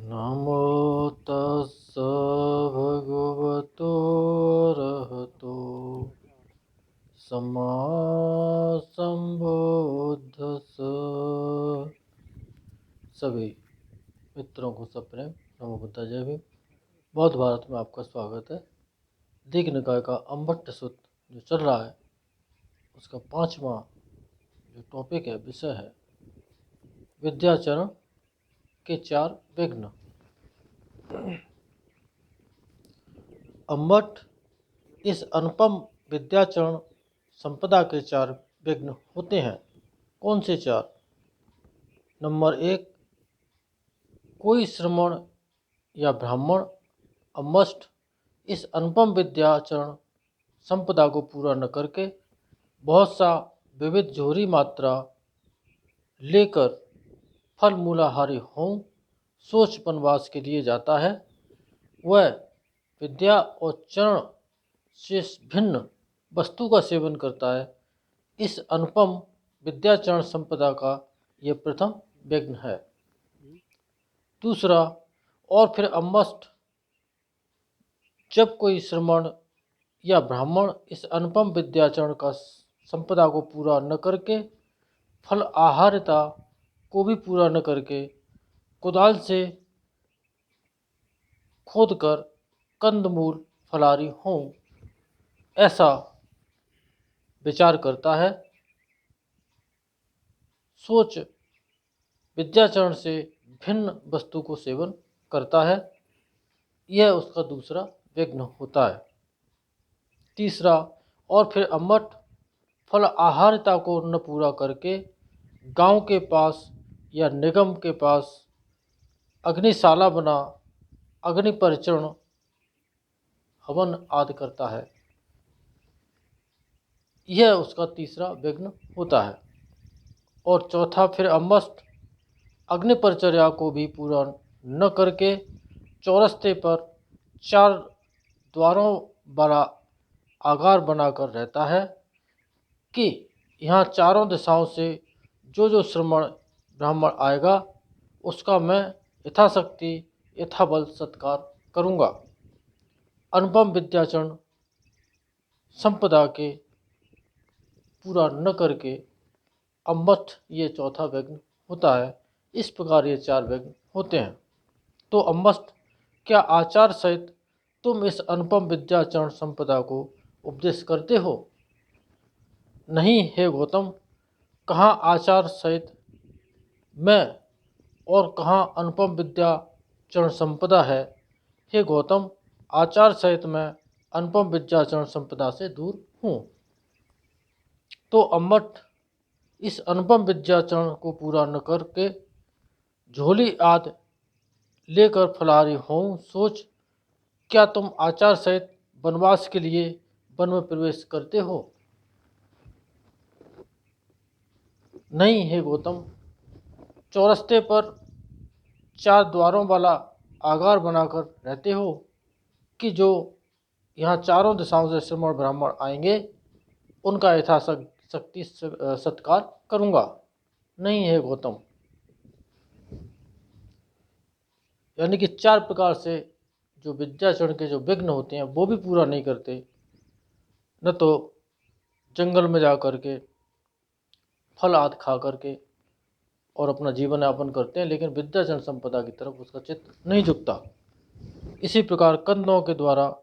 नमो तस्स भगवतो अरहतो सम्मा संबुद्धिस्स। सभी मित्रों को सप्रेम नमो बुद्धा जय भीम। बौद्ध भारत में आपका स्वागत है। दीघ निकाय का अम्बट्ट सूत्र जो चल रहा है उसका 5वां जो टॉपिक है, विषय है विद्याचरण के 4 विघ्न। अम्बट इस अनुपम विद्याचरण संपदा के 4 विघ्न होते हैं। कौन से 4? नंबर 1, कोई श्रमण या ब्राह्मण अम्मष्ट इस अनुपम विद्याचरण संपदा को पूरा न करके बहुत सा विविध जोहरी मात्रा लेकर फल मूलाहारी हों सोच वनवास के लिए जाता है, वह विद्या और चरण से भिन्न वस्तु का सेवन करता है। इस अनुपम विद्याचरण संपदा का यह प्रथम विघ्न है। दूसरा, और फिर अम्मष्ट जब कोई श्रमण या ब्राह्मण इस अनुपम विद्याचरण का संपदा को पूरा न करके फल आहार्यता को भी पूरा न करके कुदाल से खोदकर कंदमूल फलारी हों ऐसा विचार करता है, सोच विद्याचरण से भिन्न वस्तु को सेवन करता है, यह उसका दूसरा विघ्न होता है। तीसरा, और फिर अम्मट फल आहार्यता को न पूरा करके गांव के पास या निगम के पास अग्निशाला बना अग्नि परिचरण हवन आदि करता है, यह उसका तीसरा विघ्न होता है। और चौथा, फिर अम्मष्ट अग्नि परिचर्या को भी पूरा न करके चौरस्ते पर 4 द्वारों वाला आगार बनाकर रहता है कि यहाँ चारों दिशाओं से जो श्रमण ब्राह्मण आएगा उसका मैं यथाशक्ति यथाबल सत्कार करूँगा। अनुपम विद्याचरण संपदा के पूरा न करके अम्मष्ट ये चौथा विघ्न होता है। इस प्रकार ये 4 विघ्न होते हैं। तो अम्मष्ट, क्या आचार सहित तुम इस अनुपम विद्याचरण संपदा को उपदेश करते हो? नहीं हे गौतम, कहाँ आचार सहित मैं और कहाँ अनुपम विद्याचरण संपदा है। हे गौतम, आचार सहित मैं अनुपम विद्याचरण संपदा से दूर हूँ। तो अम्मट इस अनुपम विद्याचरण को पूरा न करके झोली आदि लेकर फलारी हों सोच, क्या तुम आचार सहित वनवास के लिए वन में प्रवेश करते हो? नहीं हे गौतम, चौरस्ते पर 4 द्वारों वाला आगार बनाकर रहते हो कि जो यहाँ चारों दिशाओं से श्रमण ब्राह्मण आएंगे उनका यथाशक्ति सत्कार करूँगा। नहीं है गौतम, यानी कि 4 प्रकार से जो विद्याचरण के जो विघ्न होते हैं वो भी पूरा नहीं करते, न तो जंगल में जा कर के फल आदि खा करके और अपना जीवन यापन करते हैं, लेकिन विद्याचरण संपदा की तरफ उसका चित्त नहीं झुकता। इसी प्रकार कंदों के द्वारा,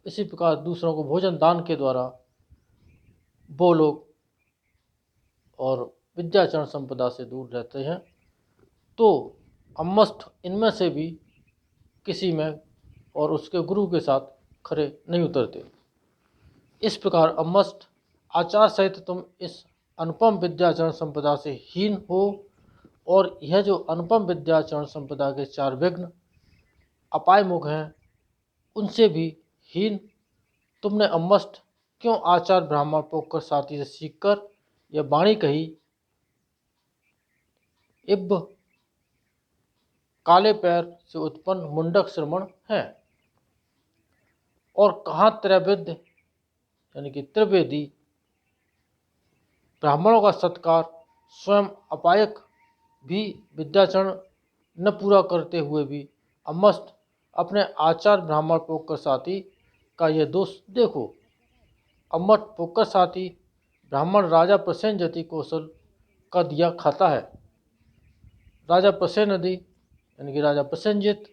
इसी प्रकार दूसरों को भोजन दान के द्वारा वो लोग और विद्याचरण संपदा से दूर रहते हैं। तो अम्मष्ट इनमें से भी किसी में और उसके गुरु के साथ खरे नहीं उतरते। इस प्रकार अम्मष्ट आचार सहित तुम इस अनुपम विद्याचरण संपदा से हीन हो, और यह जो अनुपम विद्याचरण संपदा के 4 विघ्न अपाय मुख हैं उनसे भी हीन तुमने अम्मष्ट क्यों आचार ब्राह्मण पोकर साथी से सीखकर यह वाणी कही, इब्ब काले पैर से उत्पन्न मुंडक श्रमण है। और कहाँ त्रैविध्य यानी कि त्रिवेदी ब्राह्मणों का सत्कार स्वयं अपायक भी विद्याचरण न पूरा करते हुए भी अम्मस्त अपने आचार ब्राह्मण पोकर साथी का यह दोष देखो। अम्मट पोकर साथी ब्राह्मण राजा प्रसेनजति कौशल का दिया खाता है। राजा प्रसेनदि यानी कि राजा प्रसेनजित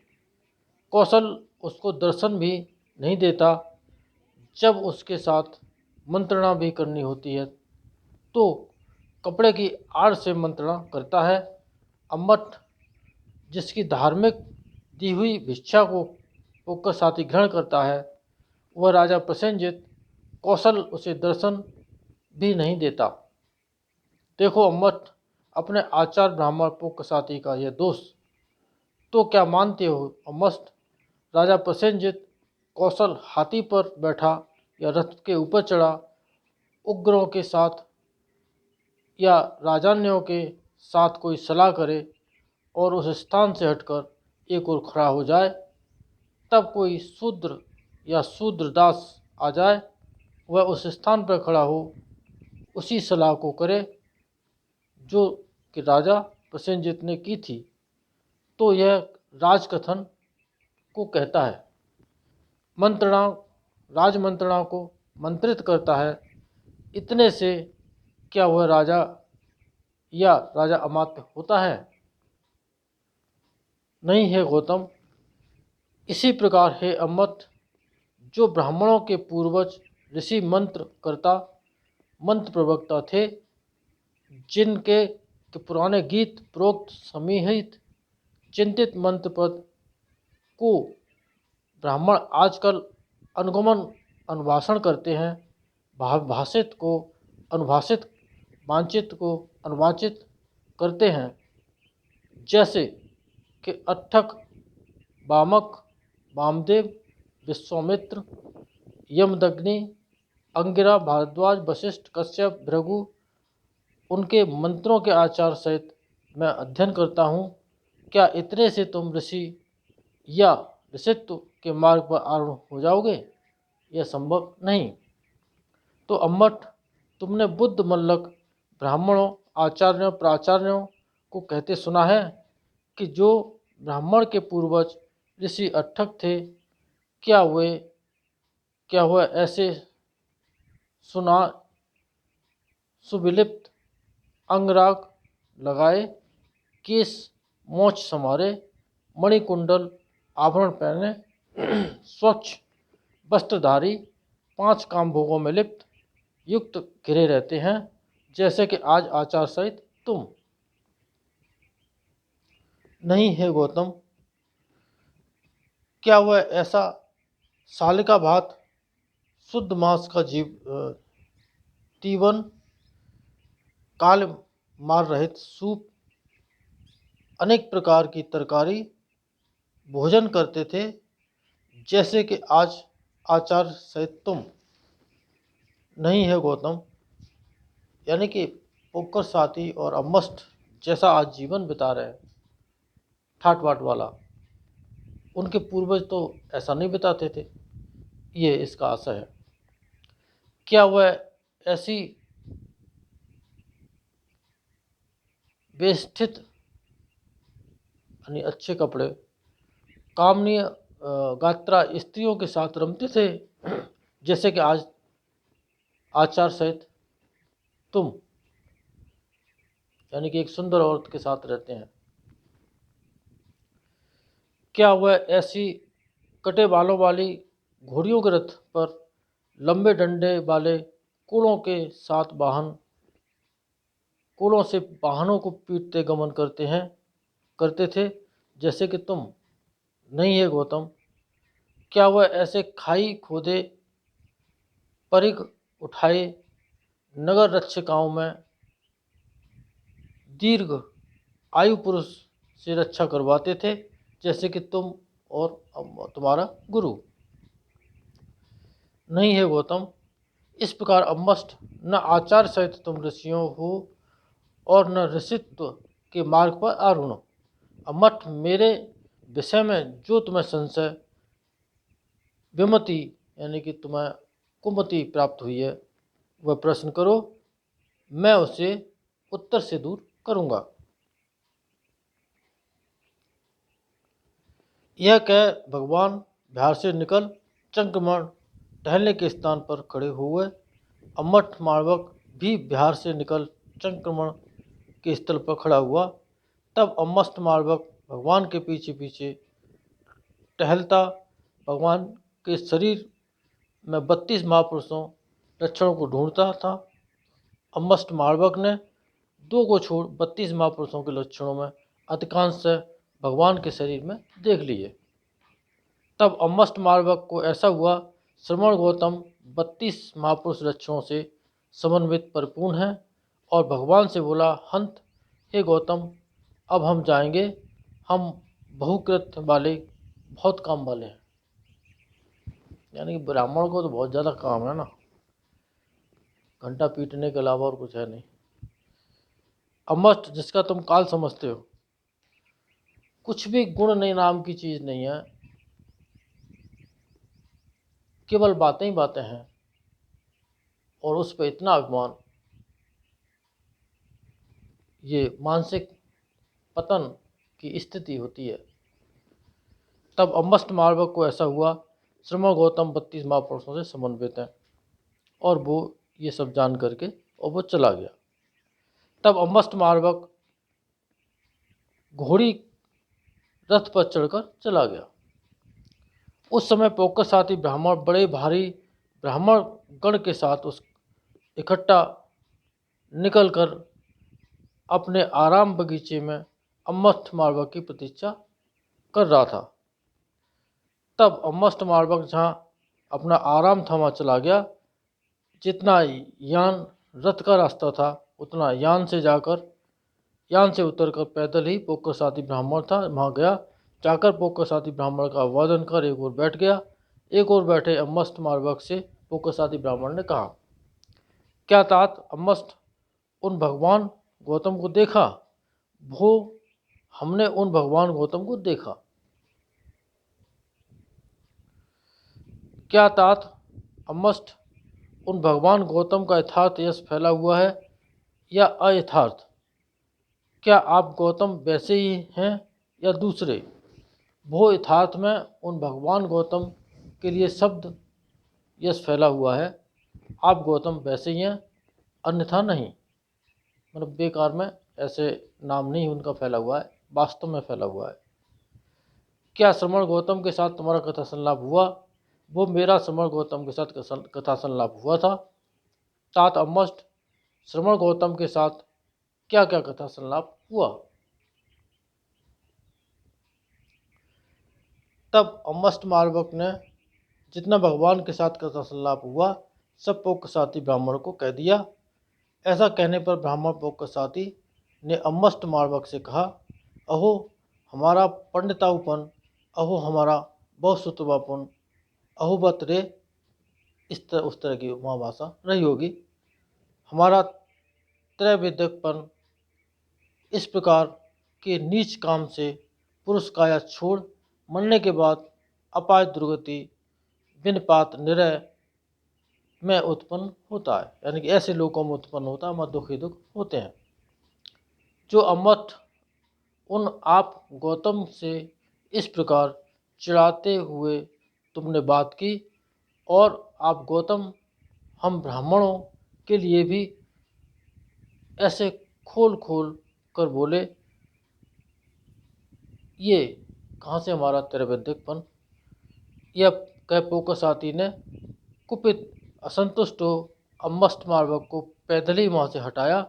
कौशल उसको दर्शन भी नहीं देता। जब उसके साथ मंत्रणा भी करनी होती है तो कपड़े की आड़ से मंत्रणा करता है। अम्मट जिसकी धार्मिक दी हुई भिक्षा को पोकर साथी ग्रहण करता है, वह राजा प्रसेनजित कौशल उसे दर्शन भी नहीं देता। देखो अम्मट अपने आचार ब्राह्मण पोकर साथी का यह दोष। तो क्या मानते हो अम्मस्त, राजा प्रसेनजित कौशल हाथी पर बैठा या रथ के ऊपर चढ़ा उग्रों के साथ या राजान्यों के साथ कोई सलाह करे और उस स्थान से हटकर एक ओर खड़ा हो जाए, तब कोई शूद्र या शूद्रदास आ जाए, वह उस स्थान पर खड़ा हो उसी सलाह को करे जो कि राजा प्रसेनजित ने की थी, तो यह राजकथन को कहता है। मंत्रणा राजमंत्रणा को मंत्रित करता है। इतने से क्या वह राजा या राजा अमात्य होता है? नहीं है गौतम। इसी प्रकार है अम्मट, जो ब्राह्मणों के पूर्वज ऋषि मंत्र करता मंत्र प्रवक्ता थे, जिनके के पुराने गीत प्रोक्त समीहित चिंतित मंत्र पद को ब्राह्मण आजकल अनुगमन अनुभाषण करते हैं, भाषित को अनुभाषित, वांचित को अनुवाचित करते हैं, जैसे कि अट्ठक, वामक, वामदेव, विश्वामित्र, यमदग्नि, अंगिरा, भारद्वाज, वशिष्ठ, कश्यप, भृगु, उनके मंत्रों के आचार सहित मैं अध्ययन करता हूँ। क्या इतने से तुम ऋषि या ऋषित्व के मार्ग पर आरूढ़ हो जाओगे? यह संभव नहीं। तो अम्मट, तुमने बुद्ध मल्लक ब्राह्मणों, आचार्यों, प्राचार्यों को कहते सुना है कि जो ब्राह्मण के पूर्वज ऋषि अट्ठक थे, क्या वह ऐसे सुना सुविलिप्त अंगराग लगाए, केस मोछ संवारे, मणिकुंडल आभरण पहने, स्वच्छ वस्त्रधारी, 5 काम भोगों में लिप्त युक्त घिरे रहते हैं, जैसे कि आज आचार सहित तुम? नहीं है गौतम। क्या वह ऐसा सालिका भात, शुद्ध मांस का तीवन, काल मार रहित सूप, अनेक प्रकार की तरकारी भोजन करते थे, जैसे कि आज आचार सहित तुम? नहीं है गौतम। यानी कि पोकर साथी और अम्मस्ट जैसा आज जीवन बिता रहे हैं, ठाट बाट वाला, उनके पूर्वज तो ऐसा नहीं बिताते थे। ये इसका आशय है। क्या वह ऐसी व्यवस्थित यानी अच्छे कपड़े, कामनीय गात्रा स्त्रियों के साथ रमते थे, जैसे कि आज आचार सहित तुम? यानी कि एक सुंदर औरत के साथ रहते हैं। क्या वह ऐसी कटे बालों वाली घोड़ियों के रथ पर लंबे डंडे वाले कुलों के साथ कुलों से वाहनों को पीटते गमन करते थे, जैसे कि तुम? नहीं है गौतम। क्या वह ऐसे खाई खोदे, परिघ उठाए नगर रक्षकाओं में दीर्घ आयु पुरुष से रक्षा करवाते थे, जैसे कि तुम और तुम्हारा गुरु? नहीं है गौतम। इस प्रकार अम्मस्ट, न आचार सहित तुम ऋषियों हो और न ऋषित्व के मार्ग पर आरूढ़। अम्मट, मेरे विषय में जो तुम्हें संशय, विमति यानी कि तुम्हें कुमति प्राप्त हुई है, वह प्रश्न करो, मैं उसे उत्तर से दूर करूँगा। यह कह भगवान बिहार से निकल चंक्रमण टहलने के स्थान पर खड़े हुए। अम्मठ मालवक भी बिहार से निकल चंक्रमण के स्थल पर खड़ा हुआ। तब अम्मस्ट मालवक भगवान के पीछे पीछे टहलता भगवान के शरीर में 32 महापुरुषों लक्षणों को ढूंढता था। अम्मस्ट मालवक ने दो को छोड़ 32 महापुरुषों के लक्षणों में अधिकांश भगवान के शरीर में देख लिए। तब अम्मस्ट मालवक को ऐसा हुआ, श्रमण गौतम 32 महापुरुष लक्षणों से समन्वित परिपूर्ण है, और भगवान से बोला, हंत हे गौतम, अब हम जाएंगे, हम बहुकृत वाले बहुत काम वाले हैं। यानी कि ब्राह्मण को तो बहुत ज़्यादा काम है ना, घंटा पीटने के अलावा और कुछ है नहीं। अमस्ट जिसका तुम काल समझते हो, कुछ भी गुण नहीं नाम की चीज़ नहीं है, केवल बातें ही बातें हैं, और उस पर इतना अभिमान, ये मानसिक पतन की स्थिति होती है। तब अम्मस्ट मालवक को ऐसा हुआ, श्रमण गौतम 32 महापुरुषों से समन्वित हैं, और वो ये सब जान करके और वो चला गया। तब अम्मस्ट मालवक घोड़ी रथ पर चढ़कर चला गया। उस समय पोकर साथी ब्राह्मण बड़े भारी ब्राह्मण गण के साथ उस इकट्ठा निकलकर अपने आराम बगीचे में अम्मस्ट मालवक की प्रतीक्षा कर रहा था। तब अम्मस्ट मालवक जहाँ अपना आराम थमा चला गया, जितना यान रथ का रास्ता था उतना यान से उतरकर पैदल ही पोकर साथी ब्राह्मण था वहाँ गया। जाकर पोकर साथी ब्राह्मण का अभिवादन कर एक ओर बैठ गया। एक ओर बैठे अम्मस्ट मालवक से पोकर साथी ब्राह्मण ने कहा, क्या तात अम्मस्ट, उन भगवान गौतम को देखा? भो, हमने उन भगवान गौतम को देखा। क्या तात अम्मस्ट, उन भगवान गौतम का यथार्थ यश फैला हुआ है या अयथार्थ? क्या आप गौतम वैसे ही हैं या दूसरे? वो यथार्थ में उन भगवान गौतम के लिए शब्द यश फैला हुआ है, आप गौतम वैसे ही हैं, अन्यथा नहीं। मतलब बेकार में ऐसे नाम नहीं उनका फैला हुआ है, वास्तव में फैला हुआ है। क्या श्रमण गौतम के साथ तुम्हारा कथा संलाप हुआ? वो मेरा श्रमण गौतम के साथ कथा संलाप हुआ था। तात अम्मस्ट, श्रमण गौतम के साथ क्या क्या कथा संलाप हुआ? तब अम्मस्ट मालवक ने जितना भगवान के साथ कथा संलाप हुआ सब पोक साथी ब्राह्मण को कह दिया। ऐसा कहने पर ब्राह्मण पोक साथी ने अम्मस्ट मालवक से कहा, अहो हमारा पंडिताऊपन, अहो हमारा बहुसुतवापन, अहो बत रे, उस तरह की वहाँ भाषा रही होगी, हमारा त्रैविध्यकपन, इस प्रकार के नीच काम से पुरुष काया छोड़ मरने के बाद अपाय दुर्गति विनपात निरय में उत्पन्न होता है। यानी कि ऐसे लोगों में उत्पन्न होता है, दुख ही दुख होते हैं। जो अम्मट उन आप गौतम से इस प्रकार चिढ़ाते हुए तुमने बात की, और आप गौतम हम ब्राह्मणों के लिए भी ऐसे खोल खोल कर बोले, ये कहाँ से हमारा त्रैविध्यकपन? यह कह पोकर साथी ने कुपित असंतुष्ट हो अम्मस्ट मालवक को पैदल ही वहाँ से हटाया,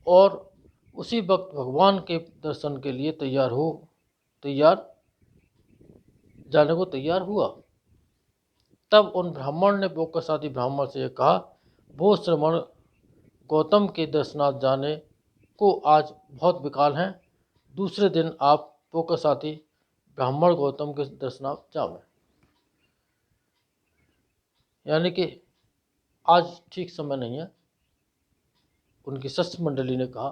और उसी वक्त भगवान के दर्शन के लिए जाने को तैयार हुआ। तब उन ब्राह्मण ने पोकर साथी ब्राह्मण से कहा, वो श्रमण गौतम के दर्शनार्थ जाने को आज बहुत विकाल हैं, दूसरे दिन आप पोकर साथी ब्राह्मण गौतम के दर्शनार्थ जावें। यानी कि आज ठीक समय नहीं है। उनकी शिष्य मंडली ने कहा,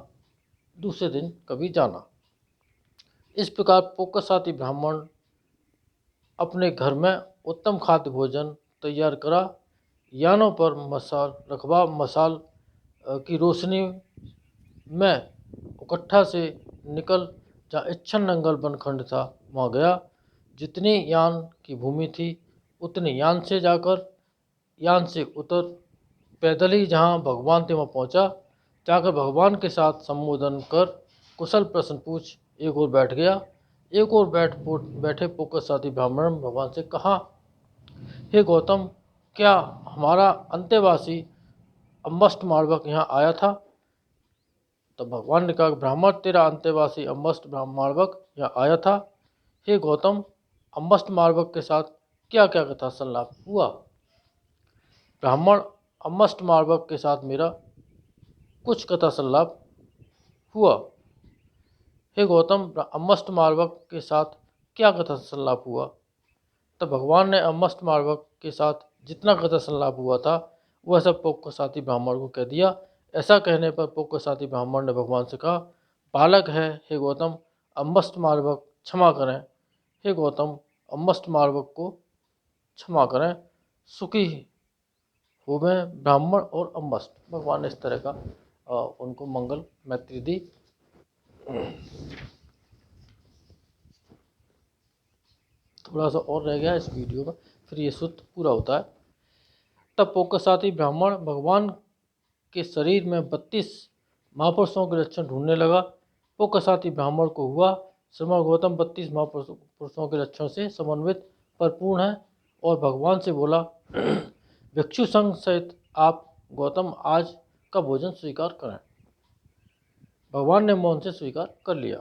दूसरे दिन कभी जाना। इस प्रकार पोकर साथी ब्राह्मण अपने घर में उत्तम खाद्य भोजन तैयार करा, यानों पर मसाल की रोशनी में इकट्ठा से निकल जहाँ इच्छन नंगल बनखंड था वहाँ गया। जितनी यान की भूमि थी उतनी यान से जाकर, यान से उतर, पैदल ही जहाँ भगवान थे वहाँ पहुँचा। जाकर भगवान के साथ संबोधन कर कुशल प्रश्न पूछ एक और बैठ गया। एक और बैठे पुत्र साथी ब्राह्मण भगवान से कहा, हे गौतम, क्या हमारा अंतेवासी अम्बस्ट मार्बक यहाँ आया था? तो भगवान ने कहा, ब्राह्मण, तेरा अंतेवासी अम्बस्ट मार्बक यहाँ आया था। हे गौतम, अम्बस्ट मार्बक के साथ क्या क्या कथा संलाप हुआ? ब्राह्मण, अम्बस्ट मार्बक के साथ मेरा कुछ कथा संलाप हुआ। हे गौतम, अम्बस्ट मार्बक के साथ क्या कथा संलाप हुआ? तब भगवान ने अम्बस्ट मार्बक के साथ जितना कथा संलाप हुआ था वह सब पोक्क साथी ब्राह्मण को कह दिया। ऐसा कहने पर पोक्क साथी ब्राह्मण ने भगवान से कहा, बालक है हे गौतम, अम्बस्ट मार्बक क्षमा करें। हे गौतम, अम्बस्ट मार्बक को क्षमा करें। सुखी होवे ब्राह्मण और अम्बस्ट। भगवान ने इस तरह का उनको मंगल मैत्री दी। थोड़ा सा और रह गया इस वीडियो में, फिर ये सूत्र पूरा होता है। तब पोक्क साथी ब्राह्मण भगवान के शरीर में 32 महापुरुषों के लक्षण ढूंढने लगा। पोक्क साथी ब्राह्मण को हुआ, श्रीमान गौतम 32 महापुरुषों के लक्षण से समन्वित परिपूर्ण है, और भगवान से बोला, भिक्षु संघ सहित आप गौतम आज का भोजन स्वीकार करें। भगवान ने मौन से स्वीकार कर लिया।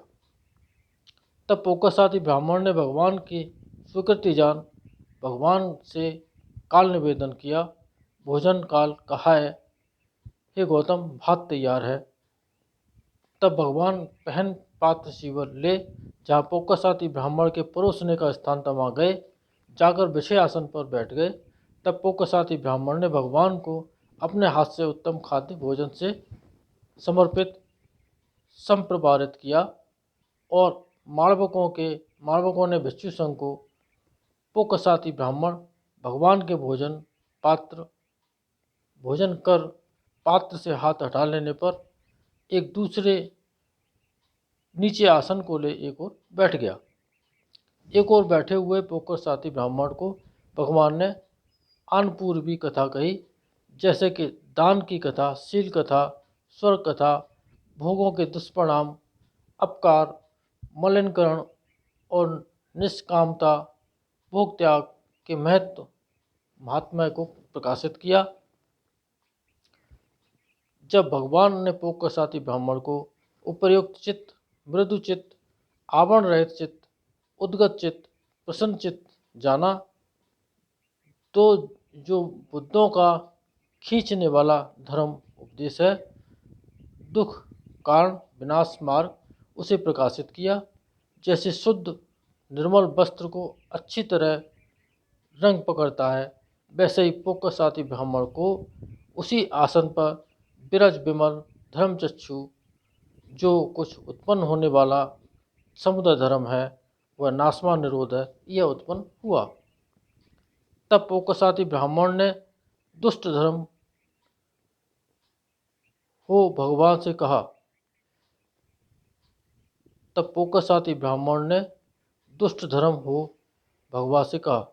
तब पोक्क साथी ब्राह्मण ने भगवान की स्वीकृति जान भगवान से काल निवेदन किया, भोजन काल कहा है? हे गौतम, भात तैयार है। तब भगवान पहन पात्र शिवर ले जहाँ पोक्क साथी ब्राह्मण के परोसने का स्थान था वहाँ गए, जाकर विषय आसन पर बैठ गए। तब पोक्क साथी ब्राह्मण ने भगवान को अपने हाथ से उत्तम खाद्य भोजन से समर्पित संप्रवारित किया, और मार्बकों ने भिक्षु संघ को पोक्क साथी ब्राह्मण भगवान के भोजन कर पात्र से हाथ हटा लेने पर एक दूसरे नीचे आसन को ले एक और बैठ गया। एक और बैठे हुए पोक्क साथी ब्राह्मण को भगवान ने आनपूर्वी कथा कही, जैसे कि दान की कथा, शील कथा, स्वर्ग कथा, भोगों के दुष्परिणाम, अपकार, मलिनकरण और निष्कामता, भोग त्याग के महात्म्य को प्रकाशित किया। जब भगवान ने पोक्क साथी ब्राह्मण को उपर्युक्त चित्त, मृदु चित्त, आवरण रहित चित्त, उद्गत चित्त, प्रसन्न चित्त जाना, तो जो बुद्धों का खींचने वाला धर्म उपदेश है, दुख कारण विनाश मार्ग, उसे प्रकाशित किया। जैसे शुद्ध निर्मल वस्त्र को अच्छी तरह रंग पकड़ता है, वैसे ही पोक्क साथी ब्राह्मण को उसी आसन पर विरज विमल धर्मचक्षु, जो कुछ उत्पन्न होने वाला समुद्र धर्म है, वह नाशवान निरोध है, यह उत्पन्न हुआ। तब पोक्क साथी ब्राह्मण ने दुष्ट धर्म हो भगवान से कहा। तब पोक्क साथी ब्राह्मण ने दुष्ट धर्म हो भगवान से कहा,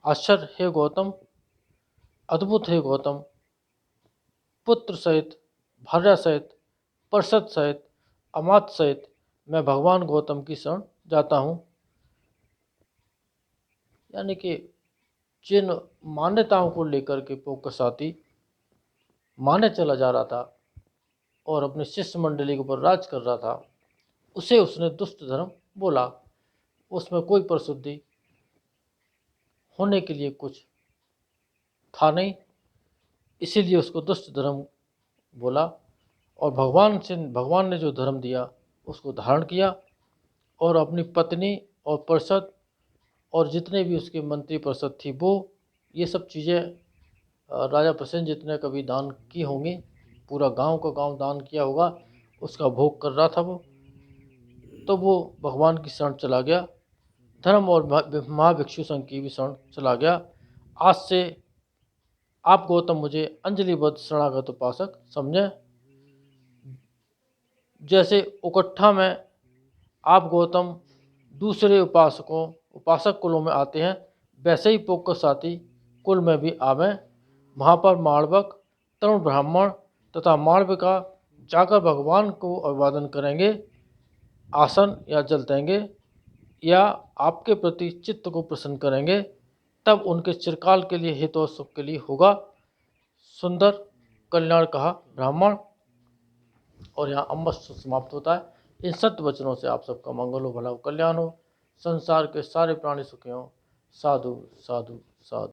आश्चर्य हे गौतम, अद्भुत हे गौतम, पुत्र सहित, भार्या सहित, पार्षद सहित, अमात्य सहित मैं भगवान गौतम की शरण जाता हूँ। यानी कि जिन मान्यताओं को लेकर के पोक्क साथी माने चला जा रहा था और अपनी शिष्य मंडली के ऊपर राज कर रहा था, उसे उसने दुष्ट धर्म बोला। उसमें कोई परिशुद्धि होने के लिए कुछ था नहीं, इसीलिए उसको दुष्ट धर्म बोला। और भगवान ने जो धर्म दिया उसको धारण किया, और अपनी पत्नी और पार्षद और जितने भी उसके मंत्री परिषद थी, वो ये सब चीज़ें राजा प्रसेन जितने कभी दान की होंगी, पूरा गांव का गांव दान किया होगा, उसका भोग कर रहा था वो। तो वो भगवान की शरण चला गया, धर्म और महाभिक्षु संघ की भी शरण चला गया। आज से आप गौतम मुझे अंजलिबद्ध शरणागत उपासक समझें। जैसे उकट्ठा में आप गौतम दूसरे उपासक कुलों में आते हैं, वैसे ही पोक्कसाती कुल में भी आवें। वहाँ पर मालवक, तरुण ब्राह्मण तथा मालविका जाकर भगवान को अभिवादन करेंगे, आसन या जल देंगे या आपके प्रति चित्त को प्रसन्न करेंगे, तब उनके चिरकाल के लिए हित और सुख के लिए होगा। सुंदर कल्याण कहा ब्राह्मण। और यहाँ अम्बस समाप्त होता है। इन सत्य वचनों से आप सबका मंगल हो, भला हो, कल्याण हो, संसार के सारे प्राणी सुखी हों। साधु साधु साधु।